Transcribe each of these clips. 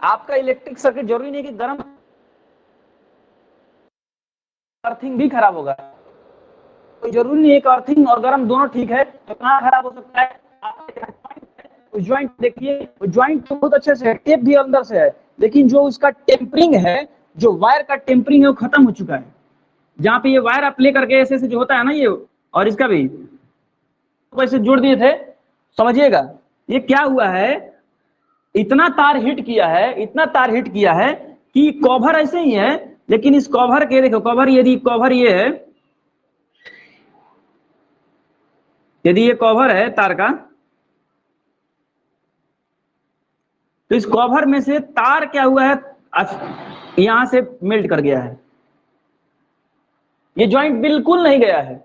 आपका electric circuit जरूरी नहीं कि गर्म, अर्थिंग भी खराब होगा, कोई जरूरी नहीं है कि अर्थिंग और गर्म दोनों ठीक है, तो कहाँ खराब हो सकता है? ज्वाइंट देखिए, ज्वाइंट तो बहुत अच्छे से है, टेप भी अंदर से है, लेकिन जो उसका टेम्परिंग है, जो वायर का टेम्परिंग है वो खत्म हो चुका है। जहां पे ये वायर आप ले करके ऐसे जो होता है ना ये, और इसका भी वैसे जोड़ दिए थे, समझिएगा ये क्या हुआ है, इतना तार हिट किया है, इतना तार हिट किया है कि कवर ऐसे ही है, लेकिन इस कवर के देखो, कवर यदि कवर ये है, यदि ये कवर है तार का, तो इस कवर में से तार क्या हुआ है, यहां से मेल्ट कर गया है, ये ज्वाइंट बिल्कुल नहीं गया है।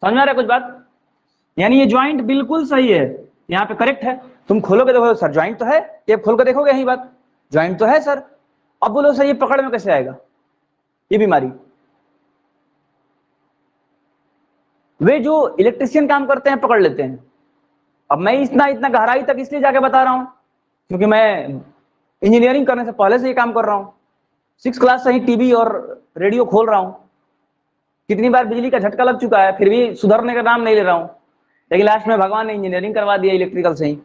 समझ आ रहा है कुछ बात? यानी ये ज्वाइंट बिल्कुल सही है, यहाँ पे करेक्ट है। तुम खोलोगे देखो सर ज्वाइंट तो है, टेप खोल के देखोगे यही बात, ज्वाइंट तो है सर। अब बोलो सर ये पकड़ में कैसे आएगा ये बीमारी? वे जो इलेक्ट्रिशियन काम करते हैं पकड़ लेते हैं। अब मैं इतना गहराई तक इसलिए जाके बता रहा हूं क्योंकि मैं इंजीनियरिंग करने से पहले से ये काम कर रहा हूं, 6 क्लास से ही टीवी और रेडियो खोल रहा हूं, कितनी बार बिजली का झटका लग चुका है, फिर भी सुधरने का नाम नहीं ले रहा हूं, लेकिन लास्ट में भगवान ने इंजीनियरिंग करवा दिया इलेक्ट्रिकल से ही।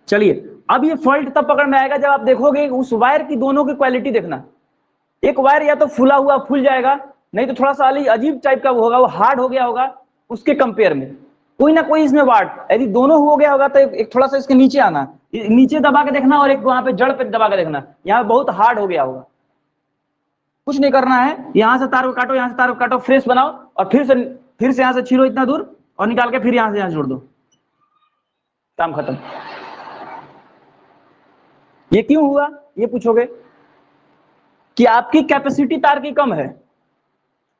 चलिए, अब ये फॉल्ट तब पकड़ में आएगा जब आप देखोगे उस वायर की दोनों की क्वालिटी देखना, एक वायर या तो फूला हुआ फूल जाएगा, नहीं तो थोड़ा सा अजीब टाइप का होगा, वो हार्ड हो गया होगा, उसके कंपेयर में कोई ना कोई इसमें वाट, यदि दोनों हो गया होगा तो एक थोड़ा सा इसके नीचे आना, नीचे दबा के देखना, और एक वहां पे जड़ पे दबा के देखना, यहाँ बहुत हार्ड हो गया होगा। कुछ नहीं करना है, यहां से तार को काटो, यहां से तार को काटो, फ्रेश बनाओ, और फिर से यहां से छीलो इतना दूर और निकाल के फिर यहां से जोड़ दो, काम खत्म। ये क्यों हुआ ये पूछोगे कि आपकी कैपेसिटी तार की कम है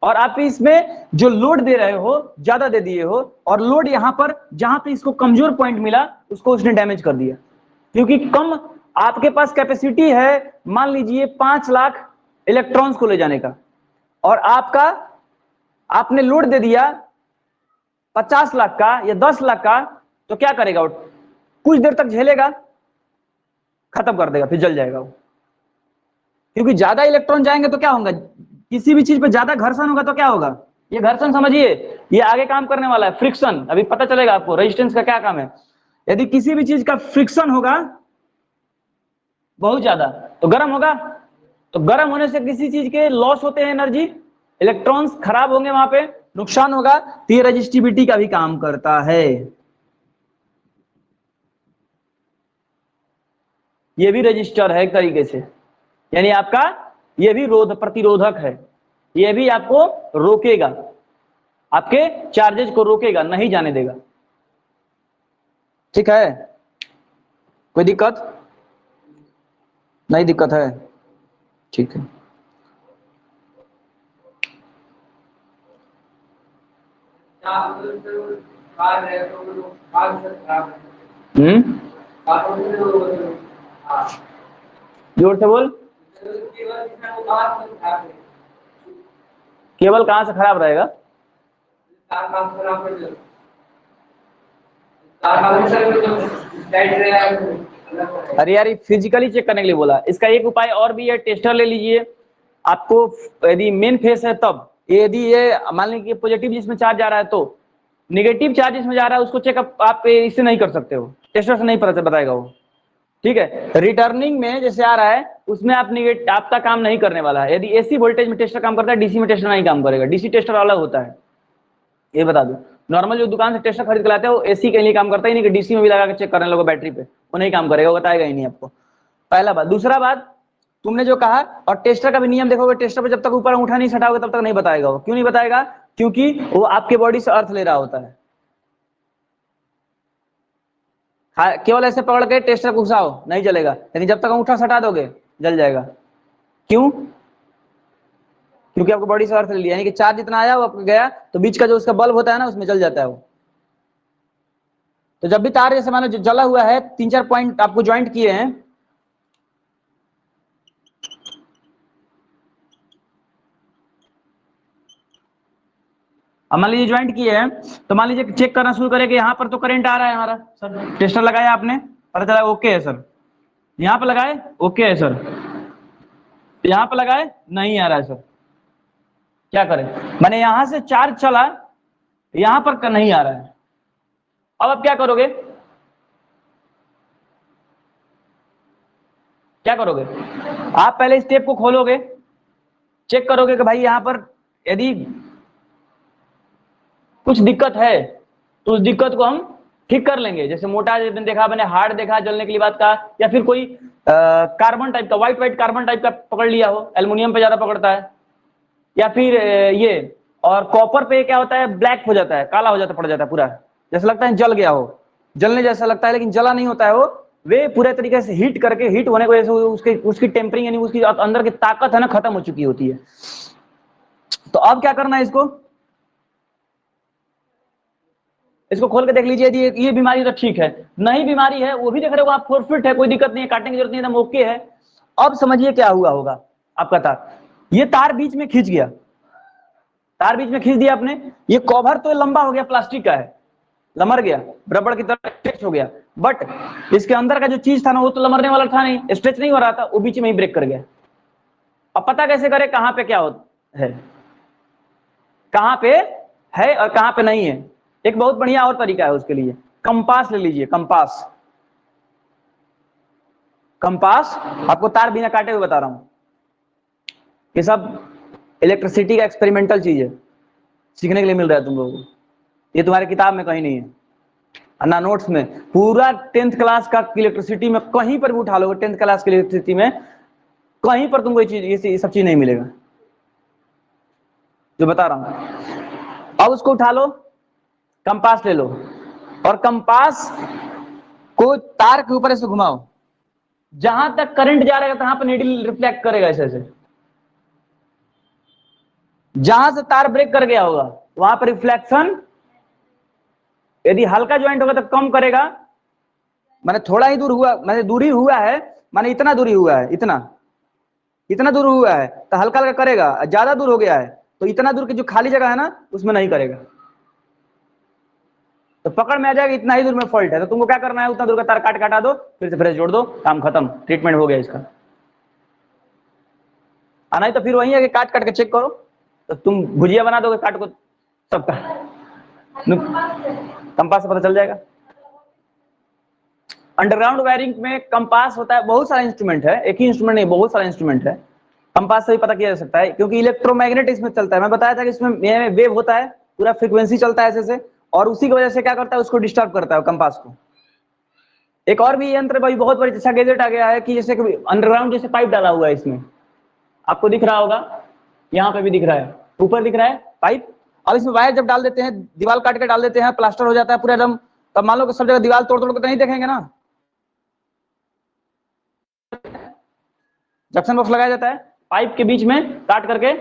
और आप इसमें जो लोड दे रहे हो ज्यादा दे दिए हो, और लोड यहां पर जहां पे इसको कमजोर पॉइंट मिला उसको उसने डैमेज कर दिया, क्योंकि कम आपके पास कैपेसिटी है, मान लीजिए 5 लाख इलेक्ट्रॉन्स को ले जाने का, और आपने लोड दे दिया 50 लाख का या 10 लाख का, तो क्या करेगा वो? कुछ देर तक झेलेगा, खत्म कर देगा, फिर जल जाएगा वो, क्योंकि ज्यादा इलेक्ट्रॉन जाएंगे तो क्या होगा, किसी भी चीज पे ज्यादा घर्षण होगा तो क्या होगा, ये घर्षण समझिए, ये आगे काम करने वाला है, फ्रिक्शन, अभी पता चलेगा आपको रेजिस्टेंस का क्या काम है। यदि किसी भी चीज का फ्रिक्शन होगा बहुत ज्यादा तो गर्म होगा, तो गर्म होने से किसी चीज के लॉस होते हैं एनर्जी, इलेक्ट्रॉन्स खराब होंगे, वहां पे नुकसान होगा, तो ये रेजिस्टिविटी का भी काम करता है, ये भी रजिस्टर है एक तरीके से, यानी आपका ये भी प्रतिरोधक है, ये भी आपको रोकेगा, आपके चार्जेज को रोकेगा, नहीं जाने देगा। ठीक है, कोई दिक्कत नहीं? दिक्कत है? ठीक है। जोर से बोल। केबल कहां से खराब रहेगा? अरे यार फिजिकली चेक करने के लिए बोला, इसका एक उपाय और भी है, टेस्टर ले लीजिए आपको, यदि मेन फेस है तब, यदि ये मान लीजिए पॉजिटिव जिसमें चार्ज आ रहा है, तो नेगेटिव चार्ज इसमें जा रहा है, उसको चेकअप आप इससे नहीं कर सकते हो, टेस्टर से नहीं पता बताएगा वो। ठीक है, रिटर्निंग में जैसे आ रहा है उसमें आपका काम नहीं करने वाला है। यदि एसी वोल्टेज में टेस्टर काम करता है, डीसी में टेस्टर नहीं काम करेगा, डीसी टेस्टर अलग होता है, ये बता दो। नॉर्मल जो दुकान से टेस्टर खरीद के लाते हैं वो एसी के लिए काम करता ही नहीं, कि डीसी में भी लगा के चेक करने लोगों बैटरी पे, वो नहीं काम करेगा, वो बताएगा ही नहीं आपको। पहला बात। दूसरा बात, तुमने जो कहा, और टेस्टर का भी नियम देखोगे, टेस्टर पे जब तक ऊपर अंगूठा नहीं सटाओगे तब तक नहीं बताएगा वो। क्यों नहीं बताएगा? क्योंकि वो आपके बॉडी से अर्थ ले रहा होता है। केवल ऐसे पकड़ के टेस्टर को घुसाओ, नहीं जलेगा, लेकिन जब तक अंगूठा सटा दोगे जल जाएगा। क्यों? क्योंकि आपको बॉडी से अर्थ ले लिया, यानी कि चार्ज जितना आया वो आपको गया, तो बीच का जो उसका बल्ब होता है ना, उसमें जल जाता है वो। तो जब भी तार जैसे मानो जला हुआ है, 3-4 पॉइंट आपको ज्वाइंट किए हैं, अब मान लीजिए ज्वाइंट किए हैं, तो मान लीजिए चेक करना शुरू करें कि यहाँ पर तो करंट आ रहा है हमारा, सर टेस्टर लगाया आपने, पता चला ओके है सर, यहां पर लगाए, ओके है सर। यहां पर लगाए, नहीं आ रहा है सर, क्या करें? मैंने यहां से चार्ज चला, यहां पर नहीं आ रहा है। अब आप क्या करोगे? क्या करोगे? आप पहले स्टेप को खोलोगे, चेक करोगे कि भाई यहां पर यदि कुछ दिक्कत है तो उस दिक्कत को हम ठीक कर लेंगे। जैसे मोटा देखा मैंने, हार्ड देखा जलने के लिए बात का, या फिर कोई कार्बन टाइप का, व्हाइट कार्बन टाइप का पकड़ लिया हो, एल्युमिनियम पे ज्यादा पकड़ता है, या फिर ये, और कॉपर पे क्या होता है, ब्लैक हो जाता है, काला हो जाता, पड़ जाता है पूरा, जैसे लगता है जल गया हो, जलने जैसा लगता है, लेकिन जला नहीं होता है वो। वे पूरे तरीके से हीट करके, हीट होने की वजह से उसकी उसकी टेम्परिंग यानी उसकी अंदर की ताकत है ना खत्म हो चुकी होती है। तो अब क्या करना है, इसको खोल के देख लीजिए, यदि ये बीमारी तो ठीक है, नहीं बीमारी है वो भी देख रहे हो आप, फोरफिट है, कोई दिक्कत नहीं है, काटने की जरूरत नहीं है, एकदम ओके है। अब समझिए क्या हुआ होगा आपका तार, ये तार बीच में खींच गया, तार बीच में खींच दिया आपने, ये कवर तो लंबा हो गया, प्लास्टिक का है, लमर गया, रबड़ की तरह स्ट्रेच हो गया, बट इसके अंदर का जो चीज था ना वो तो लमरने वाला था नहीं, स्ट्रेच नहीं हो रहा था, वो बीच में ही ब्रेक कर गया। अब पता कैसे करे कहां पे क्या है, कहां पे है और कहां पे नहीं है? एक बहुत बढ़िया और तरीका है उसके लिए, कंपास ले लीजिए, कंपास। कंपास आपको तार बिना काटे हुए बता रहा हूं, ये सब इलेक्ट्रिसिटी का एक्सपेरिमेंटल चीज है, सीखने के लिए मिल रहा है तुम लोगों को, ये तुम्हारी किताब में कहीं नहीं है, ना नोट्स में। पूरा 10th क्लास का इलेक्ट्रिसिटी में कहीं पर भी उठा लोगे, 10th क्लास की इलेक्ट्रिसिटी में कहीं पर तुमको ये सब चीज नहीं मिलेगा जो बता रहा हूं। अब उसको उठा लो, कंपास ले लो, और कंपास को तार के ऊपर ऐसे घुमाओ, जहां तक करंट जा रहेगा तहां पर नीडल रिफ्लेक्ट करेगा ऐसे ऐसे, जहां से तार ब्रेक कर गया होगा वहां पर रिफ्लेक्शन, यदि हल्का ज्वाइंट होगा तो कम करेगा, माने थोड़ा ही दूर हुआ, माने दूरी हुआ है, माने इतना दूरी हुआ है, इतना दूर हुआ है तो हल्का हल्का करेगा, ज्यादा दूर हो गया है तो इतना दूर की जो खाली जगह है ना उसमें नहीं करेगा, तो पकड़ में आ जाएगा इतना ही दूर में फॉल्ट है, तो तुमको क्या करना है, उतना दूर का तार काटा दो, फिर से फ्रेश जोड़ दो, काम खत्म, ट्रीटमेंट हो गया इसका। नहीं तो फिर वही है कि काट काट के चेक करो, तो तुम भुजिया बना दोगे काट को सबका, कंपास से पता चल जाएगा। अंडरग्राउंड वायरिंग में कंपास होता है, बहुत सारा इंस्ट्रूमेंट है, एक ही इंस्ट्रूमेंट नहीं, बहुत सारा इंस्ट्रूमेंट है, कंपास से भी पता किया जा सकता है, क्योंकि इलेक्ट्रोमैग्नेट इसमें चलता है, मैं बताया था कि इसमें वेव होता है, पूरा फ्रीक्वेंसी चलता है ऐसे से, और उसी की वजह से क्या करता है, उसको डिस्टर्ब करता है कंपास को। एक और भी यंत्र भाई बहुत बड़ी अच्छा गैजेट आ गया है कि जैसे अंडरग्राउंड जैसे पाइप डाला हुआ है इसमें, आपको दिख रहा होगा, यहाँ पे भी दिख रहा है, ऊपर दिख रहा है पाइप। अब इसमें वायर जब डाल देते हैं, दीवार काट के डाल देते हैं, प्लास्टर हो जाता है पूरा एकदम, तब मान लो कि सब जगह दीवार तोड़ तोड़ के तो नहीं देखेंगे ना, जंक्शन बॉक्स लगाया जाता है पाइप के बीच में काट करके,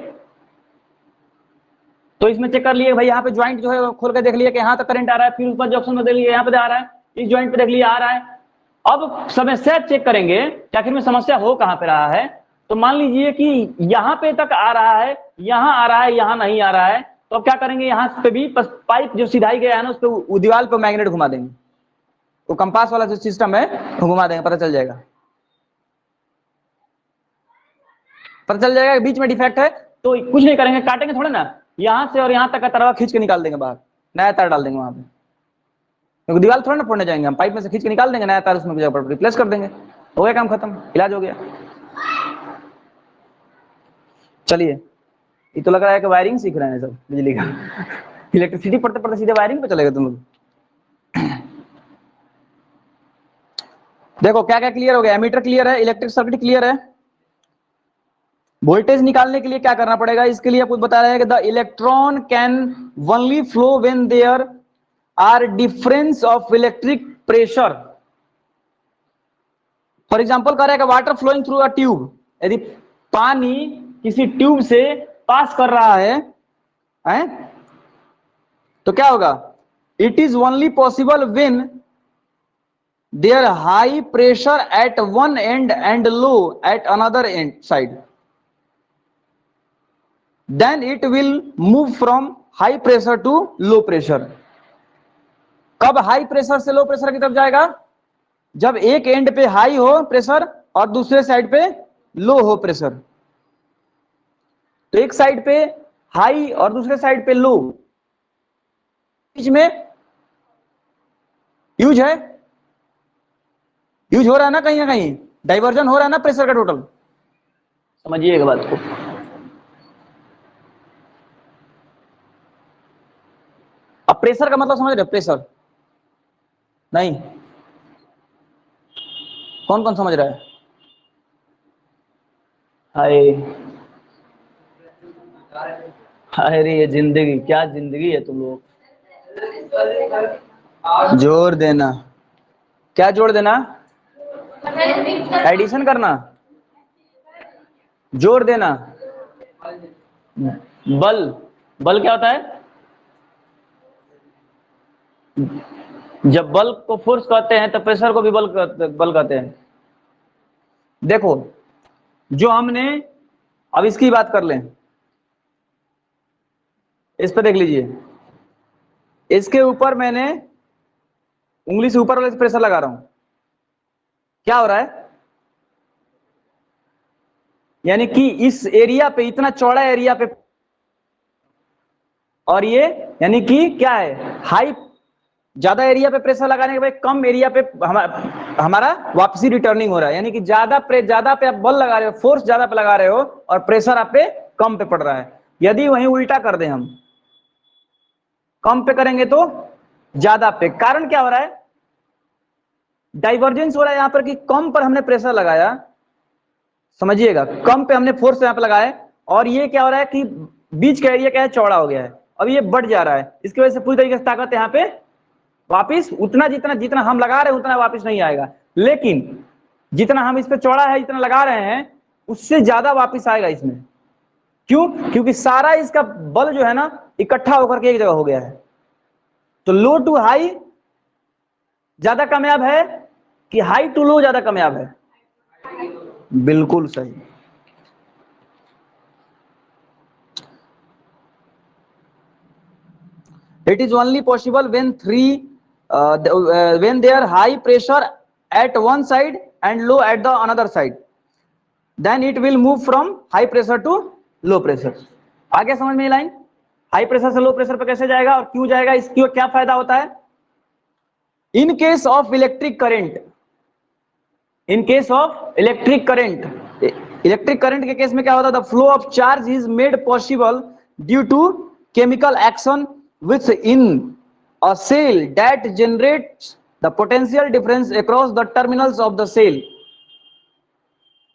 तो इसमें चेक कर लिए भाई यहाँ पे ज्वाइंट जो है खोल के देख लिया कि यहाँ तक करंट आ रहा है, फिर ऊपर जंक्शन में देख लिया यहाँ पे आ रहा है, इस ज्वाइंट पे देख लिया आ रहा है। अब समस्या चेक करेंगे कि आखिर में समस्या हो कहाँ पे रहा है, तो मान लीजिए कि यहाँ पे तक आ रहा है, यहाँ आ रहा है, यहाँ नहीं आ रहा है, तो अब क्या करेंगे, यहाँ पे भी पाइप जो सिधाई गया है ना उस पर दीवार पे मैग्नेट घुमा देंगे, वो कंपास वाला जो सिस्टम है घुमा देंगे, पता चल जाएगा, पता चल जाएगा बीच में डिफेक्ट है, तो कुछ नहीं करेंगे, काटेंगे थोड़े ना, यहां से और यहां तक का तार खींच के निकाल देंगे बाहर, नया तार डाल देंगे वहां पे, क्योंकि दीवार थोड़ा ना फोड़ने जाएंगे हम, पाइप में से खींच के निकाल देंगे, नया तार उसमें रिप्लेस कर देंगे, हो गया काम खत्म, इलाज हो गया। चलिए, ये तो लग रहा है कि वायरिंग सीख रहे हैं सब बिजली का इलेक्ट्रिसिटी पढ़ते पढ़ते सीधे वायरिंग पे चले गए तुम लोग। देखो क्या क्या क्लियर हो गया, एमीटर क्लियर है, इलेक्ट्रिक सर्किट क्लियर है। वोल्टेज निकालने के लिए क्या करना पड़ेगा, इसके लिए आपको बता रहे हैं कि the electron can only flow when there are difference of electric pressure. For example कह रहा है कि water flowing through a tube, यदि पानी किसी ट्यूब से पास कर रहा है तो क्या होगा, it is only possible when there high pressure at one end end low at another end side, then it will move from high pressure to low pressure। कब हाई प्रेशर से लो प्रेशर की तरफ जाएगा, जब एक and पे high हो pressure और दूसरे साइड पे लो हो प्रेशर। तो एक साइड पे हाई और दूसरे साइड पे लो, बीच में यूज है, यूज हो रहा है ना कहीं, डाइवर्जन हो रहा है ना प्रेशर का टोटल। समझिएगा बात को। अब प्रेशर का मतलब समझ रहे हो? प्रेशर नहीं, कौन कौन समझ रहा है? हाय अरे ये जिंदगी, क्या जिंदगी है तुम लोग। जोड़ देना, क्या जोड़ देना? एडिशन करना, जोड़ देना। बल, बल क्या होता है? जब बल को फोर्स कहते हैं तो प्रेशर को भी बल कहते हैं। देखो, जो हमने, अब इसकी बात कर लें, इस पर देख लीजिए, इसके ऊपर मैंने उंगली से ऊपर वाले से प्रेशर लगा रहा हूं, क्या हो रहा है? यानी कि इस एरिया पे, इतना चौड़ा एरिया पे, और ये यानी कि क्या है, हाई, ज्यादा एरिया पे प्रेशर लगाने के बाद कम एरिया पे हमारा वापसी रिटर्निंग हो रहा है। यानी कि ज्यादा पे आप बल लगा रहे हो, फोर्स ज्यादा पे लगा रहे हो और प्रेशर आप पे कम पे पड़ रहा है। यदि वहीं उल्टा कर दें हम, कम पे करेंगे तो ज्यादा पे, कारण क्या हो रहा है? डाइवर्जेंस हो रहा है यहां पर कि कम पर हमने प्रेशर लगाया, समझिएगा, कम पे हमने फोर्स यहां पे लगाया, और ये क्या हो रहा है कि बीच का एरिया क्या है, चौड़ा हो गया है। अब ये बढ़ जा रहा है, इसकी वजह से पूरी तरीके से ताकत यहाँ पे वापिस उतना, जितना जितना हम लगा रहे हैं उतना वापिस नहीं आएगा, लेकिन जितना हम इस पे चौड़ा है, जितना लगा रहे हैं, उससे ज्यादा वापिस आएगा इसमें। क्यों? क्योंकि सारा इसका बल जो है ना, इकट्ठा होकर के एक जगह हो गया है। तो लो टू हाई ज्यादा कामयाब है कि हाई टू लो ज्यादा कामयाब है? बिल्कुल सही। It is only possible when there high pressure at one side and low at the another side, then it will move from high pressure to low pressure। आगे समझ में लाइन? हाई प्रेशर से low pressure पे कैसे जाएगा और क्यों जाएगा, इसकी क्या फायदा होता है? In case of electric current, in case of electric current, electric current के केस में क्या होता है? The flow of charge is made possible due to chemical action within a cell that generates the potential difference across the terminals of the cell।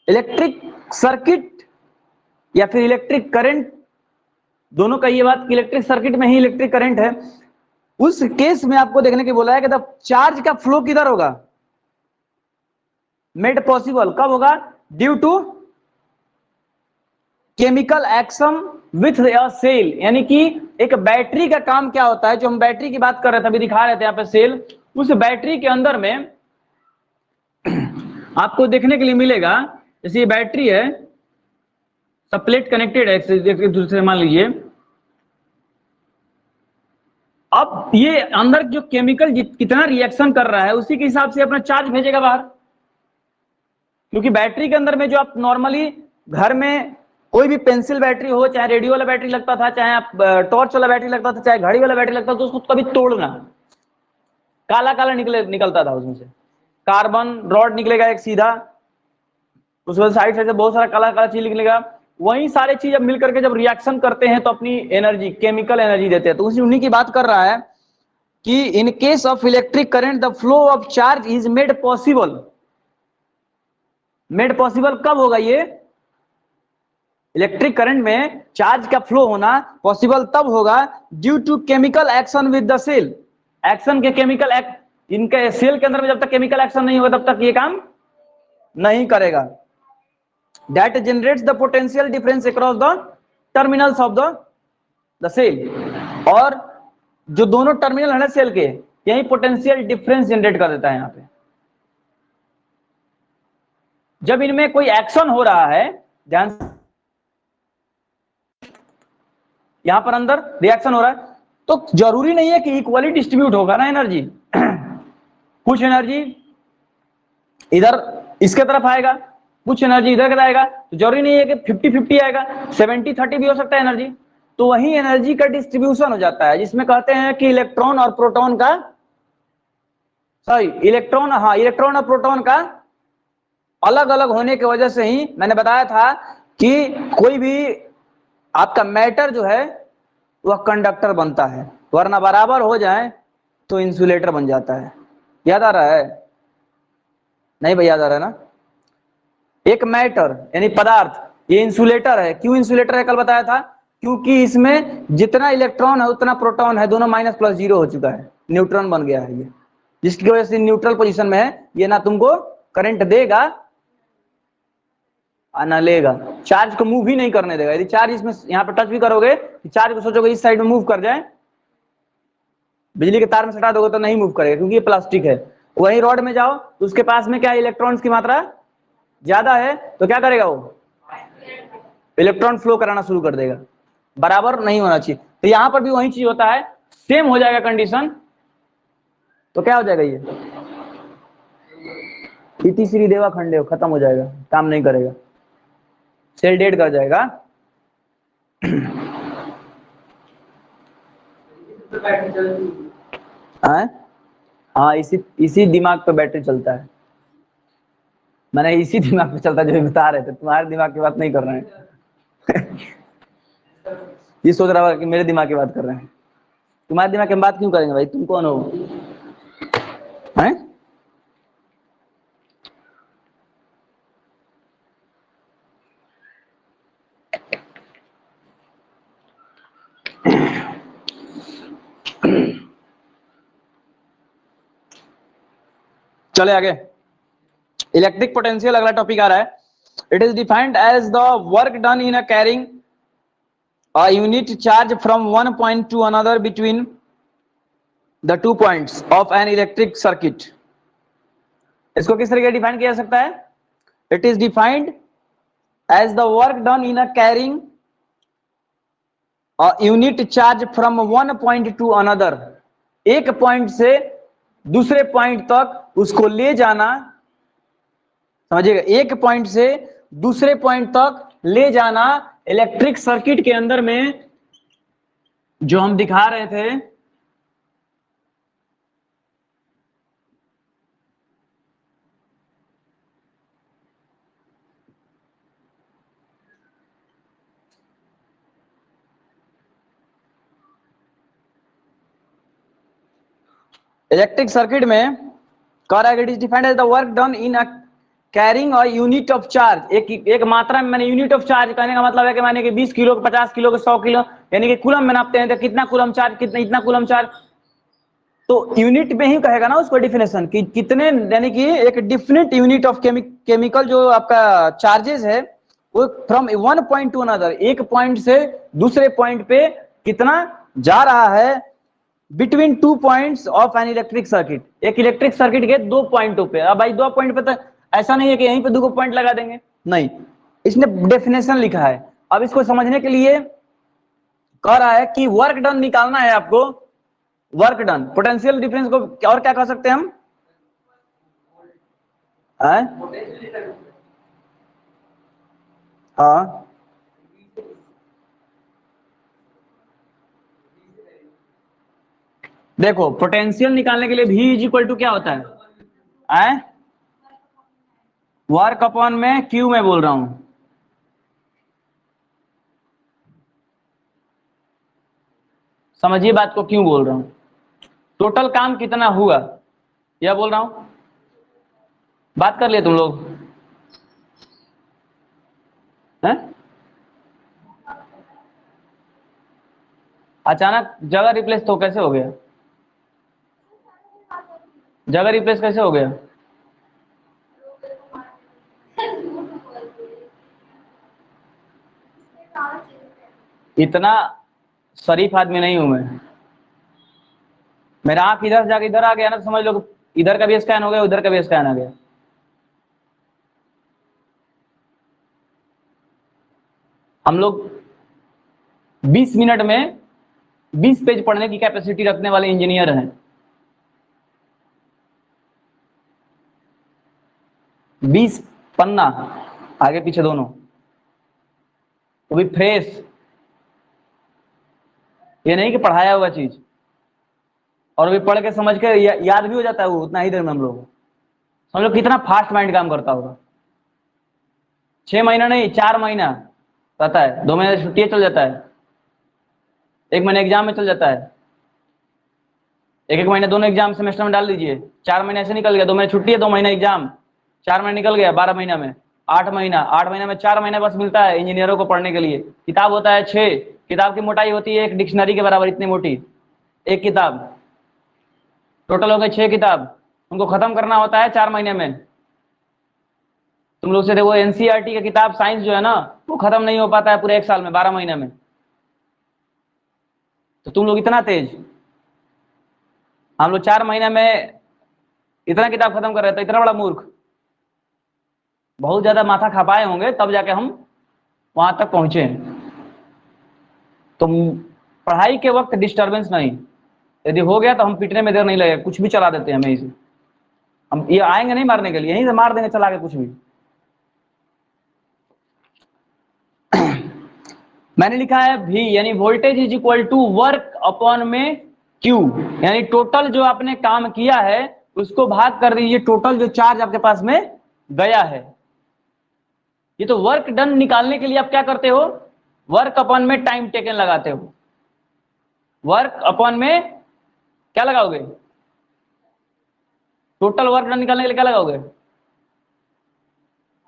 Electric circuit या फिर electric current, दोनों का ये बात कि इलेक्ट्रिक सर्किट में ही electric current है, उस केस में आपको देखने के बोला है कि द चार्ज का फ्लो किधर होगा? मेड पॉसिबल कब होगा? Due to chemical action with a cell. यानी कि एक बैटरी का काम क्या होता है, जो हम बैटरी की बात कर रहे थे, अभी दिखा रहे थे यहाँ पे सेल, उस बैटरी के अंदर में आपको देखने के लिए मिलेगा, जैसे ये बैटरी है, सब प्लेट कनेक्टेड है एक दूसरे, मान लीजिए, अब ये अंदर जो केमिकल कितना रिएक्शन कर रहा है उसी के हिसाब से अपना चार्ज भेजेगा बाहर। क्योंकि बैटरी के अंदर में जो आप नॉर्मली घर में कोई भी पेंसिल बैटरी हो, चाहे रेडियो वाला बैटरी लगता था, चाहे आप टॉर्च वाला बैटरी लगता था, चाहे घड़ी वाला बैटरी लगता था, तो उसको कभी तोड़ना, काला काला निकलता था उसमें से, कार्बन रॉड निकलेगा एक सीधा, उसमें साइड से बहुत सारा काला काला चीज निकलेगा। वही सारे चीज अब मिलकर के जब रिएक्शन करते हैं तो अपनी एनर्जी, केमिकल एनर्जी देते हैं। तो उन्हीं की बात कर रहा है कि in case of electric current the flow of charge is made possible. Made possible कब होगा? ये इलेक्ट्रिक करंट में चार्ज का फ्लो होना पॉसिबल तब होगा due to chemical action with the cell. Action के केमिकल इनके सेल के अंदर में जब तक केमिकल एक्शन नहीं होगा तब तक ये काम नहीं करेगा। That generates the potential difference across the terminals of the cell. और जो दोनों टर्मिनल है ना सेल के, यही पोटेंशियल डिफरेंस जनरेट कर देता है। यहां पे जब इनमें कोई एक्शन हो रहा है, ध्यान, यहां पर अंदर रिएक्शन हो रहा है, तो जरूरी नहीं है कि इक्वली डिस्ट्रीब्यूट होगा ना एनर्जी। कुछ एनर्जी इधर इसके तरफ आएगा, कुछ एनर्जी इधर का आएगा, तो जरूरी नहीं है कि 50-50 आएगा, 70-30 भी हो सकता है एनर्जी। तो वही एनर्जी का डिस्ट्रीब्यूशन हो जाता है, जिसमें कहते हैं कि इलेक्ट्रॉन और प्रोटॉन का, सॉरी इलेक्ट्रॉन, हाँ इलेक्ट्रॉन और प्रोटॉन का अलग अलग होने की वजह से ही मैंने बताया था कि कोई भी आपका मैटर जो है वह कंडक्टर बनता है, वरना बराबर हो जाए तो इंसुलेटर बन जाता है। याद आ रहा है? नहीं भाई, याद आ रहा है ना? एक मैटर यानी पदार्थ, ये इंसुलेटर है। क्यों इंसुलेटर है कल बताया था? क्योंकि इसमें जितना इलेक्ट्रॉन है उतना प्रोटॉन है, दोनों माइनस प्लस जीरो हो चुका है, न्यूट्रॉन बन गया है ये, जिसकी वजह से न्यूट्रल पोजीशन में है। ये ना तुमको करंट देगा ना लेगा, चार्ज को मूव ही नहीं करने देगा। यदि चार्ज इसमें यहाँ पे टच भी करोगे, चार्ज को सोचोगे इस साइड में मूव कर जाए, बिजली के तार में सटा दोगे तो नहीं मूव करेगा, क्योंकि ये प्लास्टिक है। वही रॉड में जाओ तो उसके पास में क्या इलेक्ट्रॉन्स की मात्रा ज्यादा है, तो क्या करेगा वो? इलेक्ट्रॉन फ्लो कराना शुरू कर देगा, बराबर नहीं होना चाहिए। तो यहां पर भी वही चीज होता है, सेम हो जाएगा कंडीशन। तो क्या हो जाएगा? ये इति श्री देवा खंडे खत्म हो जाएगा, काम नहीं करेगा, सेल डेड कर जाएगा। हाँ, इसी दिमाग पे बैटरी चलता है। मैंने इसी दिमाग पे चलता है जो बता रहे थे, तुम्हारे दिमाग की बात नहीं कर रहे हैं। ये सोच रहा होगा कि मेरे दिमाग की बात कर रहे हैं। तुम्हारे दिमाग की बात क्यों करेंगे भाई? तुम कौन हो? हैं? चले आगे, इलेक्ट्रिक पोटेंशियल अगला टॉपिक आ रहा है। It is defined as the work done in a carrying a unit charge from one point to another between the 2 points of an electric circuit. इसको किस तरीके डिफाइन किया जा सकता है? It is defined as the work done in a carrying a unit charge from one point to another, एक point से दूसरे पॉइंट तक उसको ले जाना, समझिएगा, एक पॉइंट से दूसरे पॉइंट तक ले जाना इलेक्ट्रिक सर्किट के अंदर में जो हम दिखा रहे थे। इलेक्ट्रिक सर्किट में कह रहा है it is defined as the work done in a carrying a unit of charge. एक मात्रा में, मैंने यूनिट ऑफ चार्ज कहने का मतलब है कि माने कि 20 किलो, 50 किलो, 100 किलो, यानी कि कूलम में नापते हैं तो कितना कूलम चार्ज, कितना, इतना कूलम चार्ज। तो यूनिट में ही कहेगा ना उसको डेफिनेशन कि कितने, यानी कि एक डिफिनिट यूनिट ऑफ केमिकल जो आपका चार्जेस है वो from one point to another, एक पॉइंट से दूसरे पॉइंट पे कितना जा रहा है, between 2 points of an electric circuit, एक इलेक्ट्रिक सर्किट के 2 पॉइंटों पे। अब भाई 2 पॉइंट पे तो ऐसा नहीं है कि यहीं पे 2 पॉइंट लगा देंगे, नहीं, इसने डेफिनेशन लिखा है। अब इसको समझने के लिए कह रहा है कि वर्क डन निकालना है आपको, वर्क डन, पोटेंशियल डिफरेंस को और क्या कह सकते हैं हम? हाँ, देखो पोटेंशियल निकालने के लिए V इज इक्वल टू क्या होता है? वर्क अपॉन में Q में बोल रहा हूं, समझिए बात को क्यों बोल रहा हूं। टोटल काम कितना हुआ यह बोल रहा हूं, बात कर लिए तुम लोग हैं? अचानक जगह रिप्लेस तो कैसे हो गया? जगह रिप्लेस कैसे हो गया? इतना शरीफ आदमी नहीं हूं मैं। मेरा आंख इधर से जाके इधर आ गया ना, तो समझ लो इधर का भी स्कैन हो गया, उधर का भी स्कैन आ गया। हम लोग 20 मिनट में 20 पेज पढ़ने की कैपेसिटी रखने वाले इंजीनियर हैं। 20 पन्ना आगे पीछे दोनों, वो भी फ्रेश, ये नहीं कि पढ़ाया हुआ चीज, और भी पढ़ के समझ के याद भी हो जाता है वो उतना ही देर में हम लोग। समझो कितना फास्ट माइंड काम करता होगा। 6 महीना नहीं 4 महीना रहता है, 2 महीने छुट्टी चल जाता है, 1 महीने एग्जाम में चल जाता है, 1 महीने दोनों एग्जाम सेमेस्टर में डाल दीजिए, 4 महीने ऐसे निकल गया, 2 महीने छुट्टी है, 2 महीने एग्जाम, 4 महीने निकल गया 12 महीना में, 8 महीना, 8 महीने में 4 महीने बस मिलता है इंजीनियरों को पढ़ने के लिए। किताब होता है 6, किताब की मोटाई होती है एक डिक्शनरी के बराबर, इतनी मोटी एक किताब, टोटल हो गए 6 किताब, उनको खत्म करना होता है 4 महीने में। तुम लोग से देखो एनसीईआरटी का किताब साइंस जो है ना, वो खत्म नहीं हो पाता है पूरे 1 साल में, 12 महीने में। तो तुम लोग इतना तेज, हम लोग 4 महीने में इतना किताब खत्म कर रहे थे, इतना बड़ा मूर्ख। बहुत ज्यादा माथा खपाए होंगे तब जाके हम वहां तक पहुंचे। तो पढ़ाई के वक्त डिस्टरबेंस नहीं, यदि हो गया तो हम पिटने में देर नहीं लगेगा, कुछ भी चला देते हैं हमें इसे, हम ये आएंगे नहीं मारने के लिए, यहीं से मार देंगे चला के कुछ भी। मैंने लिखा है V यानी voltage is equal to work upon में Q, यानी टोटल जो आपने काम किया है उसको भाग कर दीजिए टोटल जो चार्ज आपके पास में गया है। ये तो वर्क डन निकालने के लिए आप क्या करते हो, वर्क अपॉन में टाइम टेकन लगाते हो। वर्क अपॉन में क्या लगाओगे, टोटल वर्क डन निकालने के लिए क्या लगाओगे,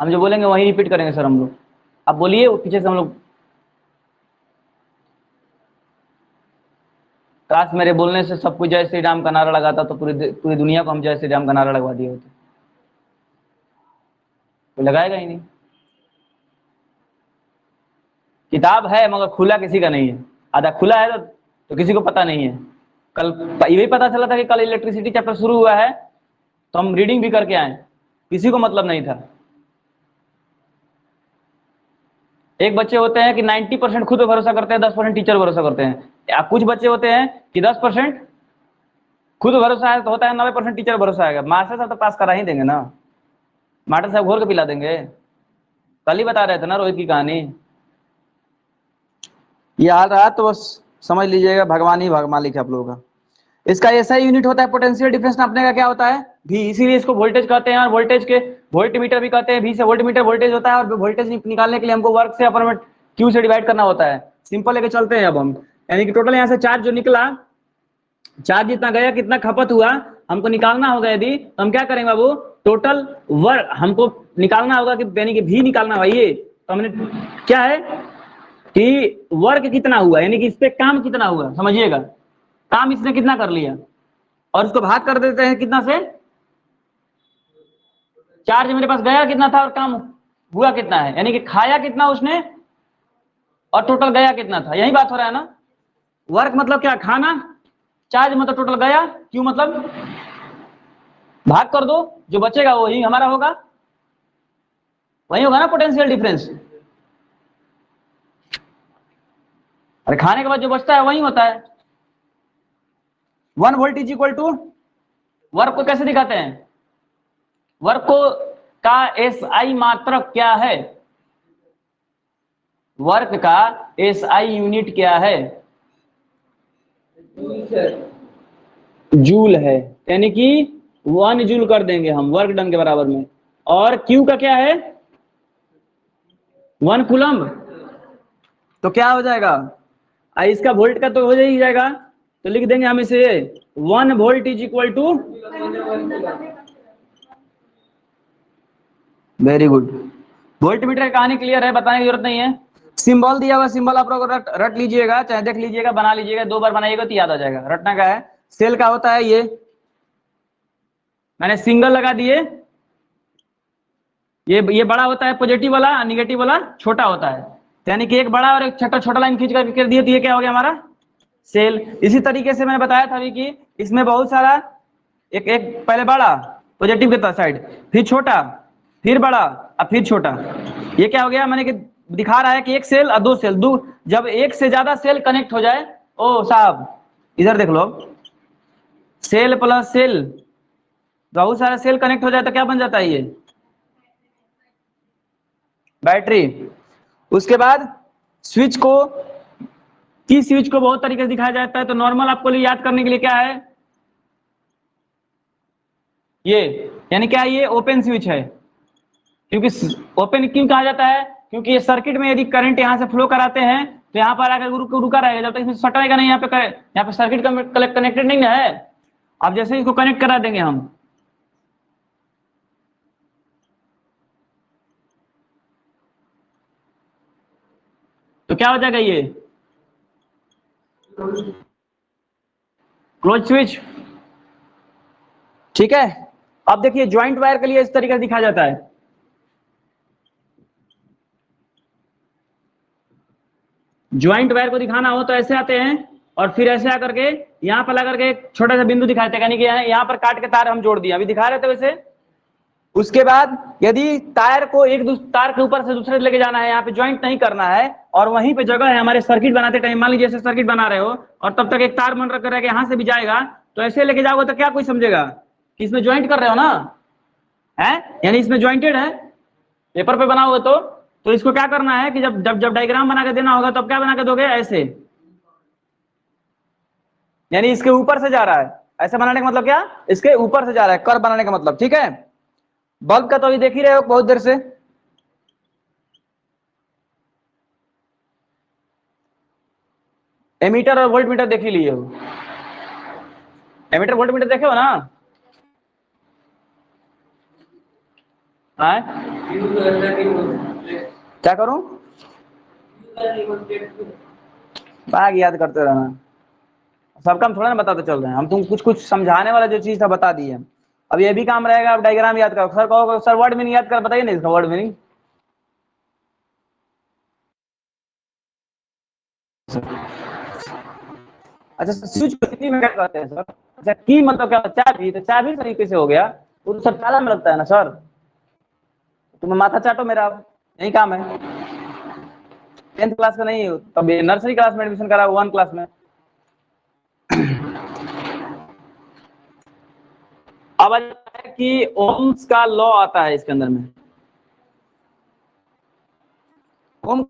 हम जो बोलेंगे वही रिपीट करेंगे सर हम लोग। आप बोलिए पीछे से हम लोग। काश मेरे बोलने से सब कुछ जय श्री राम का नारा लगाता तो पूरी दुनिया को हम जय श्री राम का नारा लगवा दिए होते, तो लगाएगा ही नहीं। किताब है मगर खुला किसी का नहीं है, आधा खुला है तो किसी को पता नहीं है। कल ये भी पता चला था कि कल इलेक्ट्रिसिटी चैप्टर शुरू हुआ है, तो हम रीडिंग भी करके आए, किसी को मतलब नहीं था। एक बच्चे होते हैं कि 90% खुद पे भरोसा करते हैं, 10% टीचर भरोसा करते हैं, या कुछ बच्चे होते हैं कि 10% खुद भरोसा है तो होता है, 90% टीचर भरोसा आएगा। मास्टर साहब तो पास करा ही देंगे ना, मास्टर साहब घोर के पिला देंगे। कल ही बता रहे थे ना रोहित की कहानी, ये हाल रहा तो बस समझ लीजिएगा भगवान ही मालिक है आप लोगों का। इसका ऐसा ही यूनिट होता है पोटेंशियल डिफरेंस नापने का, क्या होता है भी, इसीलिए इसको वोल्टेज कहते हैं, और वोल्टेज के वोल्ट मीटर भी कहते हैं, भी से वोल्ट मीटर वोल्टेज होता है, और वोल्टेज निकालने के लिए हमको वर्क से अपन क्यू से डिवाइड करना होता है। सिंपल लेके चलते हैं अब हम, यानी कि टोटल यहाँ से चार्ज जो निकला, चार्ज जितना गया कितना खपत हुआ हमको निकालना होगा। यदि तो हम क्या करेंगे बाबू, टोटल वर्क हमको निकालना होगा कि यानी कि भी निकालना होगा। ये तो हमने क्या है कि वर्क कितना हुआ, यानी कि इस पे काम कितना हुआ, समझिएगा काम इसने कितना कर लिया, और उसको भाग कर देते हैं कितना से, चार्ज मेरे पास गया कितना था और काम हुआ कितना है, यानी कि खाया कितना उसने और टोटल गया कितना था, यही बात हो रहा है ना। वर्क मतलब क्या, खाना, चार्ज मतलब टोटल गया, क्यों मतलब भाग कर दो, जो बचेगा वही हमारा होगा, वही होगा ना पोटेंशियल डिफरेंस। अरे खाने के बाद जो बचता है वही होता है। 1 volt is equal to, work को कैसे दिखाते हैं, वर्क को का एसआई मात्रक क्या है, वर्क का एसआई यूनिट क्या है, जूल है, यानी कि 1 जूल कर देंगे हम वर्क डन के बराबर में। और क्यू का क्या है 1 कूलम्ब, तो क्या हो जाएगा, इसका वोल्ट का तो हो ही जाएगा, तो लिख देंगे हम इसे 1 volt is equal to, very good. Volt meter की कहानी क्लियर है, बताने की जरूरत नहीं है। सिंबल दिया हुआ, सिंबल आप लोग रट लीजिएगा, चाहे देख लीजिएगा, बना लीजिएगा, 2 बार बनाइएगा तो याद आ जाएगा। रटना क्या है, सेल का होता है ये, मैंने सिंगल लगा दिए, ये बड़ा होता है पॉजिटिव वाला, निगेटिव वाला छोटा होता है, यानी कि एक बड़ा और एक छोटा, छोटा लाइन खींच कर दिए तो ये क्या हो गया हमारा सेल। इसी तरीके से मैंने बताया था अभी कि इसमें बहुत सारा, एक पहले बड़ा पॉजिटिव के साइड, फिर छोटा, फिर बड़ा और फिर छोटा, ये क्या हो गया, मैंने कि दिखा रहा है कि एक सेल और 2 सेल, जब एक से ज्यादा सेल कनेक्ट हो जाए, ओ साहब इधर देख लो, सेल प्लस सेल, बहुत सारा सेल कनेक्ट हो जाए तो क्या बन जाता है ये बैटरी। उसके बाद स्विच को, की स्विच को बहुत तरीके से दिखाया जाता है, तो नॉर्मल आपको लिए याद करने के लिए क्या है, ये यानी क्या है, ये ओपन स्विच है। क्योंकि ओपन क्यों कहा जाता है, क्योंकि ये सर्किट में यदि करंट यहां से फ्लो कराते हैं तो यहाँ पर आकर रुका रहेगा, जब तक इसमें सटेगा नहीं, यहाँ पे सर्किट कनेक्टेड नहीं ना है। अब जैसे इसको कनेक्ट करा देंगे हम, तो क्या हो जाएगा, ये क्लोज स्विच। ठीक है। अब देखिए ज्वाइंट वायर के लिए इस तरीके से दिखाया जाता है। ज्वाइंट वायर को दिखाना हो तो ऐसे आते हैं और फिर ऐसे आकर के यहाँ पर लगा करके एक छोटा सा बिंदु दिखाते हैं, यानी कि यहाँ पर काट के तार हम जोड़ दिया, अभी दिखा रहे थे वैसे। उसके बाद यदि तार को तार के ऊपर से दूसरे लेके जाना है, यहाँ पे ज्वाइंट नहीं करना है, और वहीं पे जगह है हमारे सर्किट बनाते टाइम, मान लीजिए जैसे सर्किट बना रहे हो और तब तक एक तार मन रख कर यहाँ से भी जाएगा, तो ऐसे लेके जाओगे तो क्या कोई समझेगा कि इसमें ज्वाइंट कर रहे हो ना, है यानी इसमें ज्वाइंटेड है, पेपर पे बनाओगे तो इसको क्या करना है कि जब जब जब डायग्राम बना के देना होगा तब क्या बना के दोगे, ऐसे, यानी इसके ऊपर से जा रहा है। ऐसे बनाने का मतलब क्या, इसके ऊपर से जा रहा है, कर्व बनाने का मतलब। ठीक है। बल्ब का तो अभी देख ही रहे हो बहुत देर से। एमीटर और वोल्ट मीटर देख ही लिए हो, एमीटर वोल्ट मीटर देखे हो ना। हाँ क्या करूं, बाग याद करते रहना, सब काम थोड़ा ना बताते चल रहे हैं हम, तुम कुछ कुछ समझाने वाला जो चीज था बता दी है। अब ये भी काम रहेगा, अब डायग्राम याद करो। सर कहो सर वर्ड मीनिंग याद कर, बताइए ना इसका वर्ड मीनिंग। अच्छा स्विच को हिंदी में क्या कहते हैं सर। अच्छा की मतलब क्या, चाबी, तो चाबी तरीके से हो गया, वो तो सब ताला में लगता है ना सर। तुम्हें माथा चाटो मेरा, यही काम है। 10th क्लास का नहीं हो तब नर्सरी क्लास में एडमिशन करा, 1 क्लास में। अब आता है कि ओम्स का लॉ आता है इसके अंदर में। ओम